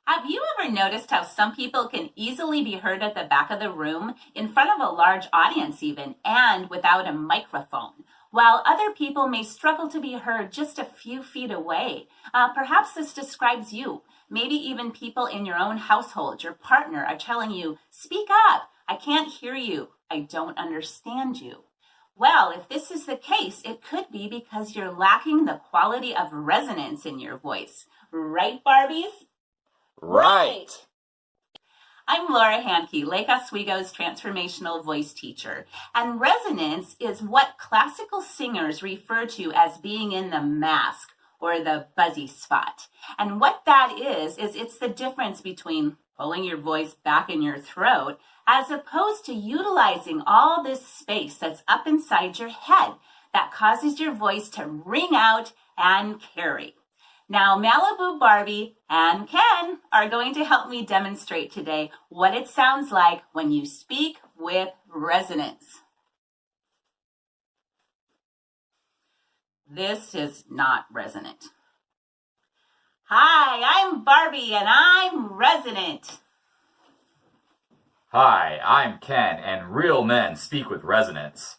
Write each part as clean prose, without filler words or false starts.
Have you ever noticed how some people can easily be heard at the back of the room, in front of a large audience even, and without a microphone, while other people may struggle to be heard just a few feet away? Perhaps this describes you. Maybe even people in your own household, your partner, are telling you, "Speak up, I can't hear you, I don't understand you." Well, if this is the case, it could be because you're lacking the quality of resonance in your voice. Right, Barbies? Right. I'm Laura Handke, Lake Oswego's transformational voice teacher, and resonance is what classical singers refer to as being in the mask or the buzzy spot. And what that is it's the difference between pulling your voice back in your throat as opposed to utilizing all this space that's up inside your head that causes your voice to ring out and carry. Now, Malibu Barbie and Ken are going to help me demonstrate today what it sounds like when you speak with resonance. This is not resonant. Hi, I'm Barbie and I'm resonant. Hi, I'm Ken, and real men speak with resonance.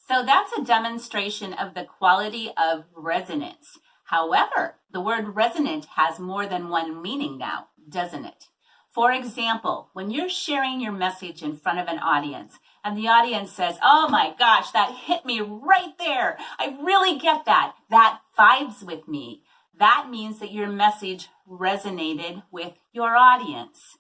So that's a demonstration of the quality of resonance. However, the word resonant has more than one meaning now, doesn't it? For example, when you're sharing your message in front of an audience and the audience says, "Oh my gosh, that hit me right there. I really get that. That vibes with me." That means that your message resonated with your audience.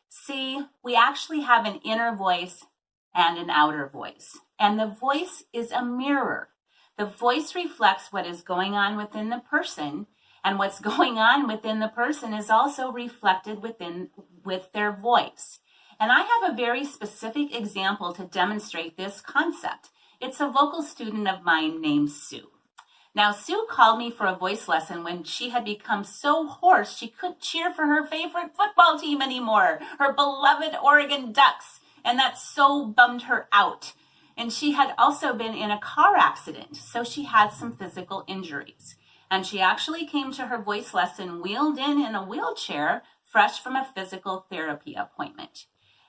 See, we actually have an inner voice and an outer voice. And the voice is a mirror. The voice reflects what is going on within the person, and what's going on within the person is also reflected with their voice. And I have a very specific example to demonstrate this concept. It's a vocal student of mine named Sue. Now, Sue called me for a voice lesson when she had become so hoarse she couldn't cheer for her favorite football team anymore, her beloved Oregon Ducks, and that so bummed her out. And she had also been in a car accident, so she had some physical injuries. And she actually came to her voice lesson wheeled in a wheelchair, fresh from a physical therapy appointment.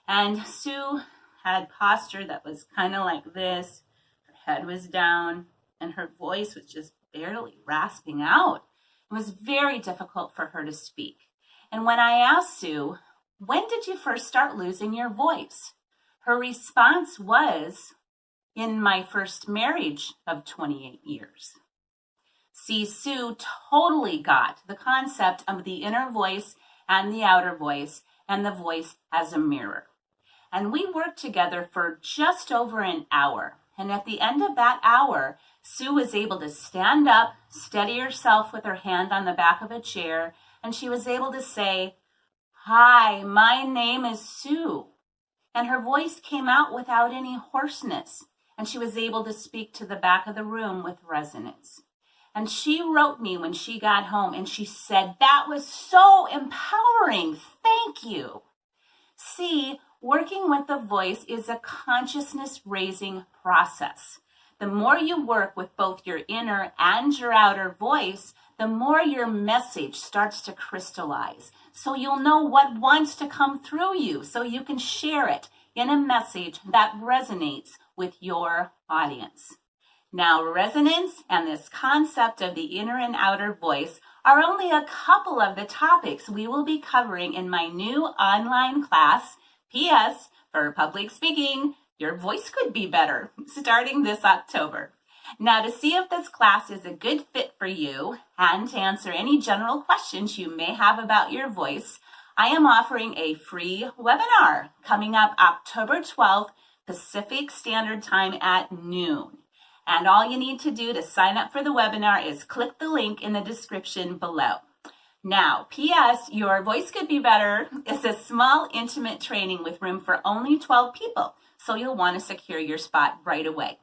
And Sue had posture that was kind of like this. Her head was down, and her voice was just barely rasping out. It was very difficult for her to speak. And when I asked Sue, "When did you first start losing your voice?" her response was, "In my first marriage of 28 years. See, Sue totally got the concept of the inner voice and the outer voice, and the voice as a mirror. And we worked together for just over an hour. And at the end of that hour, Sue was able to stand up, steady herself with her hand on the back of a chair, and she was able to say, "Hi, my name is Sue." And her voice came out without any hoarseness. And she was able to speak to the back of the room with resonance. And she wrote me when she got home and she said, "That was so empowering. Thank you." See, working with the voice is a consciousness raising process. The more you work with both your inner and your outer voice, the more your message starts to crystallize. So you'll know what wants to come through you so you can share it in a message that resonates with your audience. Now, resonance and this concept of the inner and outer voice are only a couple of the topics we will be covering in my new online class, PS, for public speaking, your voice could be better, starting this October. Now, to see if this class is a good fit for you and to answer any general questions you may have about your voice, I am offering a free webinar coming up October 12th, Pacific Standard Time at noon. And all you need to do to sign up for the webinar is click the link in the description below. Now, PS, Your Voice Could Be Better is a small, intimate training with room for only 12 people, so you'll want to secure your spot right away.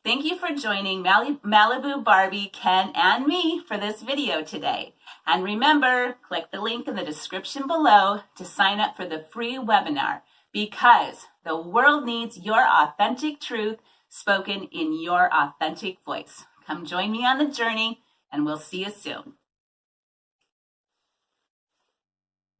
Thank you for joining Malibu Barbie, Ken, and me for this video today. And remember, click the link in the description below to sign up for the free webinar, because the world needs your authentic truth spoken in your authentic voice. Come join me on the journey, and we'll see you soon.